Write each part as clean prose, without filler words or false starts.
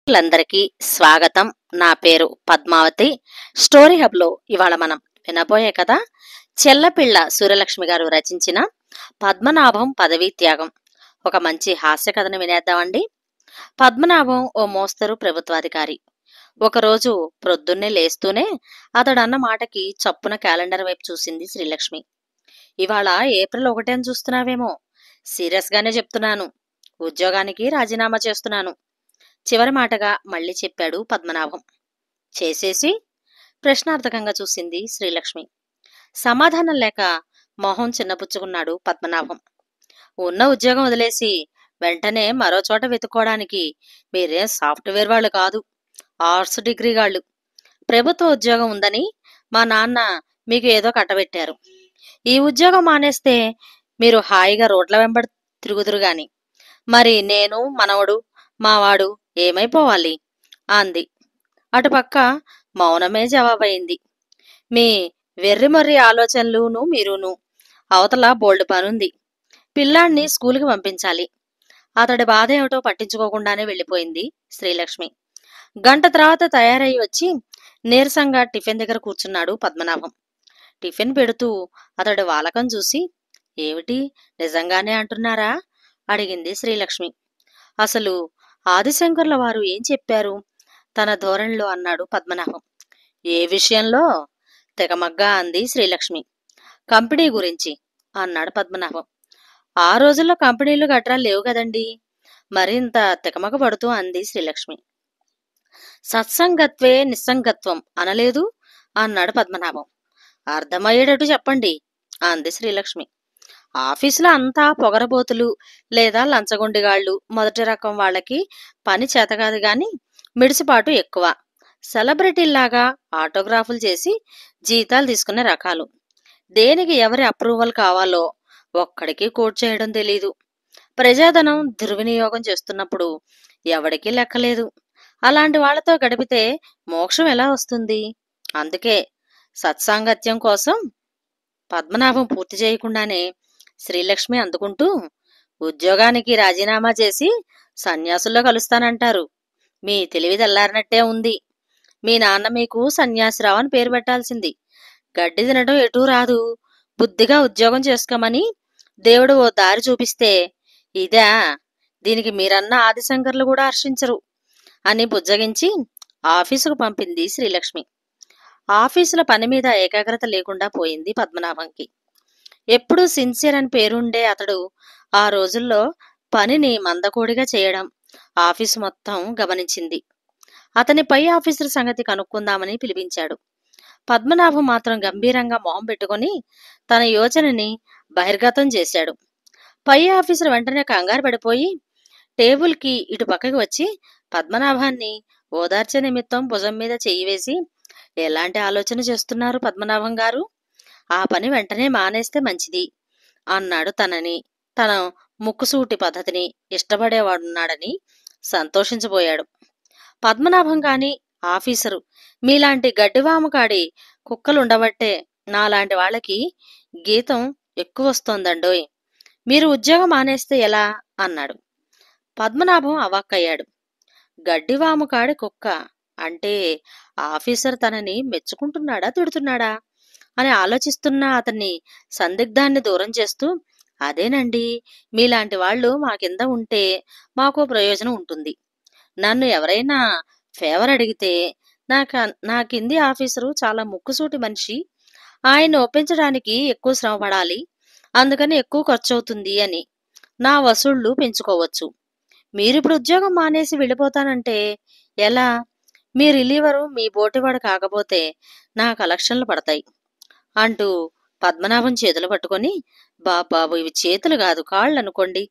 అందరికీ స్వాగతం. నా పేరు పద్మావతి. స్టోరీ హబ్ లో ఇవాళ మనం వినబోయే కథ చెల్లపిళ్ళ సూర్యలక్ష్మి గారు రచించిన పద్మనాభం పదవీ త్యాగం. ఒక మంచి హాస్య కథను వినేద్దామండి. పద్మనాభం ఓ మోస్తరు ప్రభుత్వాధికారి. ఒకరోజు ప్రొద్దున్నే లేస్తూనే అతడన్న మాటకి చప్పున క్యాలెండర్ వైపు చూసింది శ్రీలక్ష్మి. ఇవాళ ఏప్రిల్ 1 అని చూస్తున్నావేమో. సీరియస్ గానే చెప్తున్నాను. ఉద్యోగానికి రాజీనామా చేస్తున్నాను. చివరి మాటగా మళ్ళీ చెప్పాడు పద్మనాభం. చేసేసి? ప్రశ్నార్థకంగా చూసింది శ్రీలక్ష్మి. సమాధానం లేక మొహం చిన్నపుచ్చుకున్నాడు పద్మనాభం. ఉన్న ఉద్యోగం వదిలేసి వెంటనే మరో చోట వెతుక్కోవడానికి మీరేం సాఫ్ట్వేర్ వాళ్ళు కాదు, ఆర్ట్స్ డిగ్రీ గాళ్ళు. ప్రభుత్వ ఉద్యోగం ఉందని మా నాన్న మీకు ఏదో కట్టబెట్టారు. ఈ ఉద్యోగం మానేస్తే మీరు హాయిగా రోడ్ల వెంబడి తిరుగుదురు గాని. మరి నేను, మనవడు, మావాడు ఏమైపోవాలి అంది. అటుపక్క మౌనమే జవాబయింది. మీ వెర్రిమర్రి ఆలోచనలును మీరును. అవతల బోల్డ్ పనుంది. పిల్లాన్ని స్కూలుకి పంపించాలి. అతడి బాధ ఏమిటో పట్టించుకోకుండానే వెళ్ళిపోయింది శ్రీలక్ష్మి. గంట తర్వాత తయారయి వచ్చి నీరసంగా టిఫిన్ దగ్గర కూర్చున్నాడు పద్మనాభం. టిఫిన్ పెడుతూ అతడి వాలకం చూసి, ఏమిటి, నిజంగానే అంటున్నారా అడిగింది శ్రీలక్ష్మి. అసలు ఆదిశంకర్ల వారు ఏం చెప్పారు తన ధోరణిలో అన్నాడు పద్మనాభం. ఏ విషయంలో? తెగమగ్గా అంది శ్రీలక్ష్మి. కంపెనీ గురించి అన్నాడు పద్మనాభం. ఆ రోజుల్లో కంపెనీలు గట్రా లేవు కదండి. మరింత తెగమగ పడుతూ అంది శ్రీలక్ష్మి. సత్సంగత్వే నిస్సంగత్వం అనలేదు అన్నాడు పద్మనాభం. అర్థమయ్యేటట్టు చెప్పండి అంది శ్రీలక్ష్మి. ఆఫీసులో అంతా పొగరబోతులు లేదా లంచగొండిగాళ్లు. మొదటి రకం వాళ్ళకి పని చేతకాదు గాని మిడిసిపాటు ఎక్కువ. సెలబ్రిటీల్లాగా ఆటోగ్రాఫులు చేసి జీతాలు తీసుకునే రకాలు. దేనికి ఎవరి అప్రూవల్ కావాలో ఒక్కడికి కోట్ చేయడం తెలీదు. ప్రజాధనం దుర్వినియోగం చేస్తున్నప్పుడు ఎవడికి లెక్కలేదు. అలాంటి వాళ్లతో గడిపితే మోక్షం ఎలా వస్తుంది? అందుకే సత్సాంగత్యం కోసం. పద్మనాభం పూర్తి చేయకుండానే శ్రీలక్ష్మి అందుకుంటూ, ఉద్యోగానికి రాజీనామా చేసి సన్యాసుల్లో కలుస్తానంటారు. మీ తెలివి తెల్లారినట్టే ఉంది. మీ నాన్న మీకు సన్యాసిరావు అని పేరు పెట్టాల్సింది. గడ్డి తినడం ఎటూ రాదు. బుద్ధిగా ఉద్యోగం చేసుకోమని దేవుడు ఓ దారి చూపిస్తే ఇదా? దీనికి మీరన్న ఆదిశంకర్లు కూడా హర్షించరు అని బుజ్జగించి ఆఫీసుకు పంపింది శ్రీలక్ష్మి. ఆఫీసుల పని మీద ఏకాగ్రత లేకుండా పోయింది పద్మనాభంకి. ఎప్పుడూ సిన్సియర్ అని పేరుండే అతడు ఆ రోజుల్లో పనిని మందకోడిగా చేయడం ఆఫీసు మొత్తం గమనించింది. అతని పై ఆఫీసర్ సంగతి కనుక్కుందామని పిలిపించాడు. పద్మనాభం మాత్రం గంభీరంగా మొహం పెట్టుకుని తన యోచనని బహిర్గతం చేశాడు. పై ఆఫీసర్ వెంటనే కంగారు పడిపోయి టేబుల్కి ఇటు పక్కకి వచ్చి పద్మనాభాన్ని ఓదార్చే నిమిత్తం భుజం మీద చెయ్యి వేసి, ఎలాంటి ఆలోచన చేస్తున్నారు పద్మనాభం గారు? ఆ పని వెంటనే మానేస్తే మంచిది అన్నాడు. తన ముక్కుసూటి పద్ధతిని ఇష్టపడేవాడున్నాడని సంతోషించబోయాడు. పద్మనాభం గాని ఆఫీసరు మీలాంటి గడ్డివాముకాడి కుక్కలుండబట్టే నాలాంటి వాళ్ళకి గీతం ఎక్కువ వస్తోందండోయ్. మీరు ఉద్యోగం మానేస్తే ఎలా అన్నాడు. పద్మనాభం అవాక్కయ్యాడు. గడ్డివాముకాడి కుక్క అంటే ఆఫీసర్ తనని మెచ్చుకుంటున్నాడా, తిడుతున్నాడా అని ఆలోచిస్తున్న అతన్ని సందిగ్ధాన్ని దూరం చేస్తూ, అదేనండి, మీలాంటి వాళ్ళు మా కింద ఉంటే మాకో ప్రయోజనం ఉంటుంది. నన్ను ఎవరైనా ఫేవర్ అడిగితే నా కింది ఆఫీసరు చాలా ముక్కుసూటి మనిషి, ఆయన ఒప్పించడానికి ఎక్కువ శ్రమ పడాలి, అందుకని ఎక్కువ ఖర్చు అవుతుంది అని నా వసూళ్లు పెంచుకోవచ్చు. మీరిప్పుడు ఉద్యోగం మానేసి వెళ్ళిపోతానంటే ఎలా? మీ రిలీవరు మీ బోటివాడు కాకపోతే నా కలెక్షన్లు పడతాయి అంటూ పద్మనాభం చేతులు పట్టుకొని, బాబాబు, ఇవి చేతులు కాదు కాళ్ళు అనుకోండి.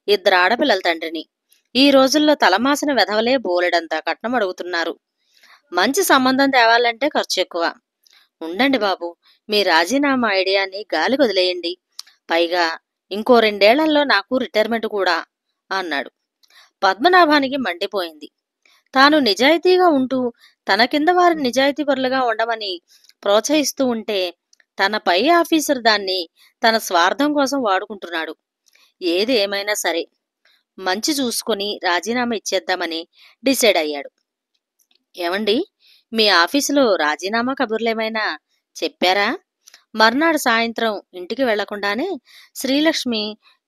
2 ఆడపిల్లల తండ్రిని. ఈ రోజుల్లో తలమాసిన వెధవలే బోలెడంతా కట్నం అడుగుతున్నారు. మంచి సంబంధం తేవాలంటే ఖర్చు ఎక్కువ. ఉండండి బాబు, మీ రాజీనామా ఐడియాని గాలి వదిలేయండి. పైగా ఇంకో 2 ఏళ్లలో నాకు రిటైర్మెంట్ కూడా అన్నాడు. పద్మనాభానికి మండిపోయింది. తాను నిజాయితీగా ఉంటూ తన కింద వారిని నిజాయితీపరులుగా ఉండమని ప్రోత్సహిస్తూ ఉంటే తన పై ఆఫీసర్ దాన్ని తన స్వార్థం కోసం వాడుకుంటున్నాడు. ఏది ఏమైనా సరే మంచి చూసుకొని రాజీనామా ఇచ్చేద్దామని డిసైడ్ అయ్యాడు. ఏమండి, మీ ఆఫీసులో రాజీనామా కబుర్లేమైనా చెప్పారా? మర్నాడు సాయంత్రం ఇంటికి వెళ్లకుండానే శ్రీలక్ష్మి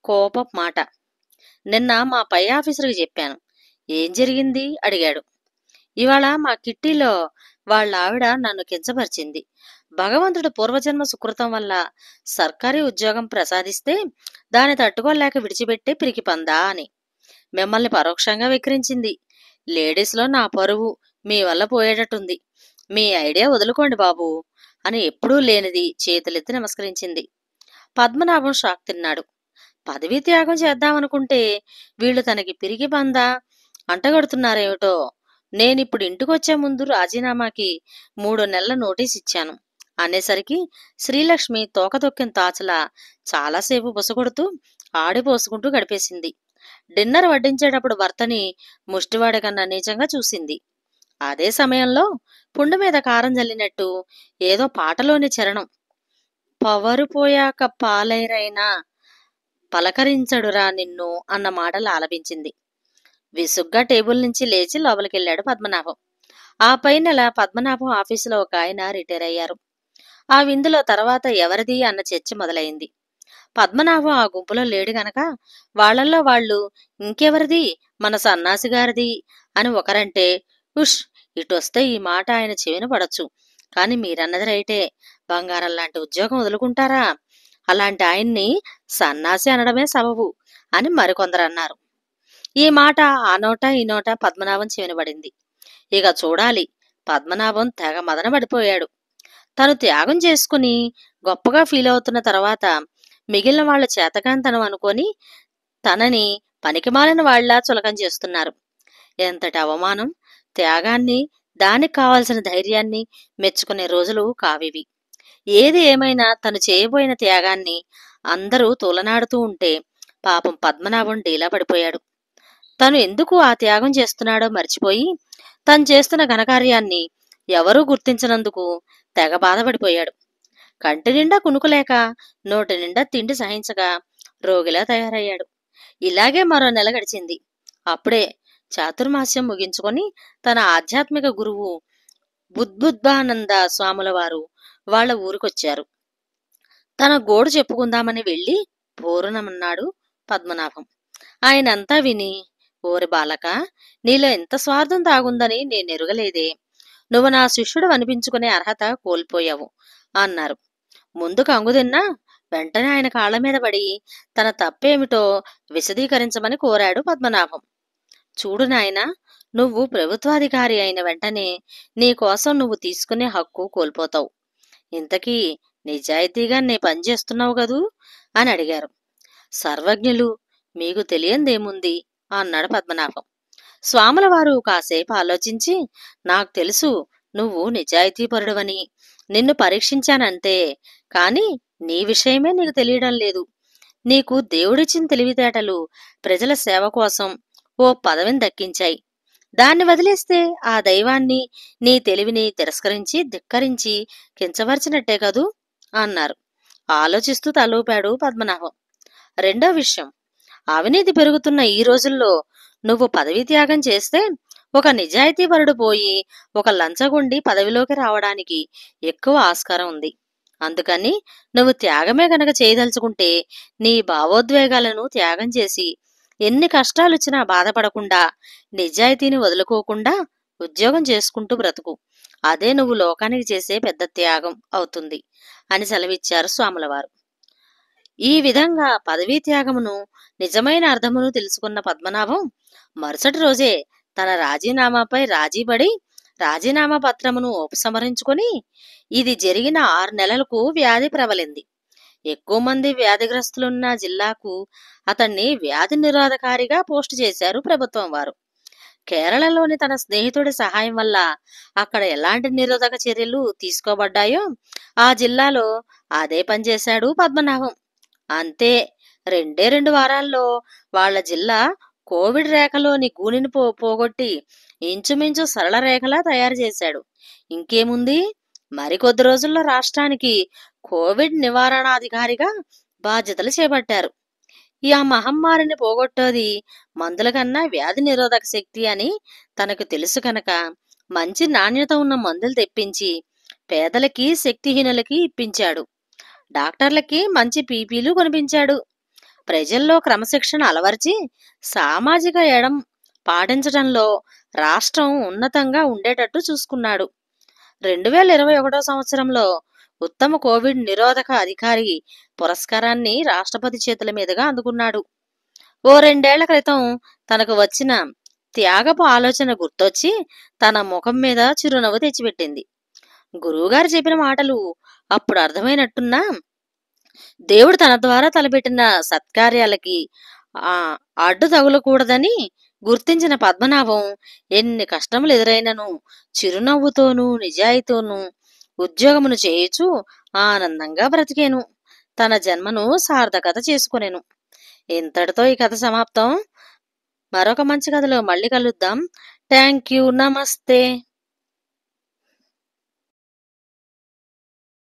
కోపపు మాట. నిన్న మా పై ఆఫీసర్కి చెప్పాను. ఏం జరిగింది అడిగాడు. ఇవాళ మా కిట్టీలో వాళ్ళ ఆవిడ నన్ను కించపరిచింది. భగవంతుడు పూర్వజన్మ సుకృతం వల్ల సర్కారీ ఉద్యోగం ప్రసాదిస్తే దాన్ని తట్టుకోలేక విడిచిపెట్టే పిరికిపందా అని మిమ్మల్ని పరోక్షంగా విక్రించింది. లేడీస్లో నా పరువు మీ వల్ల పోయేటట్టుంది. మీ ఐడియా వదులుకోండి బాబు అని ఎప్పుడూ లేనిది చేతులెత్తి నమస్కరించింది. పద్మనాభం షాక్ తిన్నాడు. పదవీ త్యాగం చేద్దామనుకుంటే వీళ్ళు తనకి పిరికి పందా అంటగడుతున్నారేమిటో. నేనిప్పుడు ఇంటికొచ్చే ముందు రాజీనామాకి 3 నెలల నోటీస్ ఇచ్చాను అనేసరికి శ్రీలక్ష్మి తోకతొక్కిన తాచలా చాలాసేపు బుసగొడుతూ ఆడిపోసుకుంటూ గడిపేసింది. డిన్నర్ వడ్డించేటప్పుడు భర్తని ముష్టివాడి కన్నా నీచంగా చూసింది. అదే సమయంలో పుండు మీద కారం జల్లినట్టు ఏదో పాటలోని చరణం, పవరు పోయాక పాలైరైనా పలకరించడురా నిన్ను అన్న మాటలు ఆలపించింది. విసుగ్గా టేబుల్ నుంచి లేచి లోపలికెళ్లాడు పద్మనాభం. ఆ పై నెల పద్మనాభం ఆఫీసులో ఒక ఆయన రిటైర్ అయ్యారు. ఆ విందులో తర్వాత ఎవరిది అన్న చర్చ మొదలైంది. పద్మనాభం ఆ గుంపులో లేడు గనక వాళ్లల్లో వాళ్ళు ఇంకెవరిది, మన సన్నాసిగారిది అని ఒకరంటే, ఉష్, ఇటొస్తే ఈ మాట ఆయన చెవిన పడచ్చు. కాని మీరన్నది రైటే, బంగారం లాంటి ఉద్యోగం వదులుకుంటారా? అలాంటి ఆయన్ని సన్నాసి అనడమే సబబు అని మరికొందరన్నారు. ఈ మాట ఆ నోట ఈ నోట పద్మనాభం చెవినబడింది. ఇక చూడాలి. పద్మనాభం తెగ మదన పడిపోయాడు. తను త్యాగం చేసుకుని గొప్పగా ఫీల్ అవుతున్న తర్వాత మిగిలిన వాళ్ళ చేతకాంతనం అనుకొని తనని పనికిమాలిన వాళ్లా చులకం చేస్తున్నారు. ఎంతటి అవమానం! త్యాగాన్ని, దానికి కావలసిన ధైర్యాన్ని మెచ్చుకునే రోజులు కావివి. ఏది ఏమైనా తను చేయబోయిన త్యాగాన్ని అందరూ తూలనాడుతూ ఉంటే పాపం పద్మనాభం డీలా పడిపోయాడు. తను ఎందుకు ఆ త్యాగం చేస్తున్నాడో మర్చిపోయి తను చేస్తున్న ఘనకార్యాన్ని ఎవరూ గుర్తించనందుకు తెగ బాధపడిపోయాడు. కంటి నిండా కునుకులేక నోటి నిండా తిండి సహించక రోగిలా తయారయ్యాడు. ఇలాగే మరో నెల గడిచింది. అప్పుడే చాతుర్మాస్యం ముగించుకొని తన ఆధ్యాత్మిక గురువు బుద్బుద్ధానంద స్వాముల వారు వాళ్ల ఊరికొచ్చారు. తన గోడు చెప్పుకుందామని వెళ్లి పూరణమన్నాడు పద్మనాభం. ఆయనంతా విని, ఓరి బాలక, నీలో ఎంత స్వార్థం తాగుందని నేనెరుగలేదే. నువ్వు నా శిష్యుడు అనిపించుకునే అర్హత కోల్పోయావు అన్నారు. ముందు కంగుదిన్నా వెంటనే ఆయన కాళ్ల మీద పడి తన తప్పేమిటో విశదీకరించమని కోరాడు పద్మనాభం. చూడు నాయనా, నువ్వు ప్రభుత్వాధికారి అయిన వెంటనే నీకోసం నువ్వు తీసుకునే హక్కు కోల్పోతావు. ఇంతకీ నిజాయితీగా నే పనిచేస్తున్నావు కదూ అని అడిగారు. సర్వజ్ఞులు, మీకు తెలియందేముంది అన్నాడు పద్మనాభం. స్వాముల వారు కాసేపు ఆలోచించి, నాకు తెలుసు నువ్వు నిజాయితీపరుడవని. నిన్ను పరీక్షించానంతే, కాని నీ విషయమే నీకు తెలియడం లేదు. నీకు దేవుడిచ్చిన తెలివితేటలు ప్రజల సేవ కోసం ఓ పదవిని దక్కించాయి. దాన్ని వదిలేస్తే ఆ దైవాన్ని, నీ తెలివిని తిరస్కరించి ధిక్కరించి కించపరిచినట్టే కదూ అన్నారు. ఆలోచిస్తూ తలూపాడు పద్మనాభం. రెండో విషయం, అవినీతి పెరుగుతున్న ఈ రోజుల్లో నువ్వు పదవీ త్యాగం చేస్తే ఒక నిజాయితీపరుడు పోయి ఒక లంచగొండి పదవిలోకి రావడానికి ఎక్కువ ఆస్కారం ఉంది. అందుకని నువ్వు త్యాగమే గనక చేయదలుచుకుంటే నీ భావోద్వేగాలను త్యాగం చేసి ఎన్ని కష్టాలొచ్చినా బాధపడకుండా, నిజాయితీని వదులుకోకుండా ఉద్యోగం చేసుకుంటూ బ్రతుకు. అదే నువ్వు లోకానికి చేసే పెద్ద త్యాగం అవుతుంది అని సెలవిచ్చారు స్వాములవారు. ఈ విధంగా పదవీ త్యాగమును నిజమైన అర్థమును తెలుసుకున్న పద్మనాభం మరుసటి రోజే తన రాజీనామాపై రాజీపడి రాజీనామా పత్రమును ఉపసంహరించుకొని, ఇది జరిగిన 6 నెలలకు వ్యాధి ప్రబలింది. ఎక్కువ మంది వ్యాధిగ్రస్తులున్న జిల్లాకు అతన్ని వ్యాధి నిరోధకారిగా పోస్టు చేశారు ప్రభుత్వం వారు. కేరళలోని తన స్నేహితుడి సహాయం వల్ల అక్కడ ఎలాంటి నిరోధక చర్యలు తీసుకోబడ్డాయో ఆ జిల్లాలో అదే పనిచేశాడు పద్మనాభం. అంతే, 2 వారాల్లో వాళ్ల జిల్లా కోవిడ్ రేఖలోని గూనిని పోగొట్టి ఇంచుమించు సరళ రేఖలా తయారు చేశాడు. ఇంకేముంది, మరికొద్ది రోజుల్లో రాష్ట్రానికి కోవిడ్ నివారణాధికారిగా బాధ్యతలు చేపట్టారు. ఈ ఆ మహమ్మారిని పోగొట్టేది మందుల కన్నా వ్యాధి నిరోధక శక్తి అని తనకు తెలుసు కనుక మంచి నాణ్యత ఉన్న మందులు తెప్పించి పేదలకి శక్తిహీనులకి ఇప్పించాడు. డాక్టర్లకి మంచి పీపీలు కొనిపించాడు. ప్రజల్లో క్రమశిక్షణ అలవర్చి సామాజిక ఎడం పాటించడంలో రాష్ట్రం ఉన్నతంగా ఉండేటట్టు చూసుకున్నాడు. 2021 సంవత్సరంలో ఉత్తమ కోవిడ్ నిరోధక అధికారి పురస్కారాన్ని రాష్ట్రపతి చేతుల మీదుగా అందుకున్నాడు. ఓ 2 ఏళ్ల క్రితం తనకు వచ్చిన త్యాగపు ఆలోచన గుర్తొచ్చి తన ముఖం మీద చిరునవ్వు తెచ్చిపెట్టింది. గురువుగారు చెప్పిన మాటలు అప్పుడు అర్థమైనట్టున్నా దేవుడు తన ద్వారా తలపెట్టిన సత్కార్యాలకి ఆ అడ్డు తగులకూడదని గుర్తించిన పద్మనాభం ఎన్ని కష్టములు ఎదురైనను చిరునవ్వుతోనూ నిజాయితీతోనూ ఉద్యోగమును చేయుచు ఆనందంగా బ్రతికేను. తన జన్మను సార్థకత చేసుకొనెను. ఇంతటితో ఈ కథ సమాప్తం. మరొక మంచి కథలో మళ్ళీ కలుద్దాం. Thank you. నమస్తే.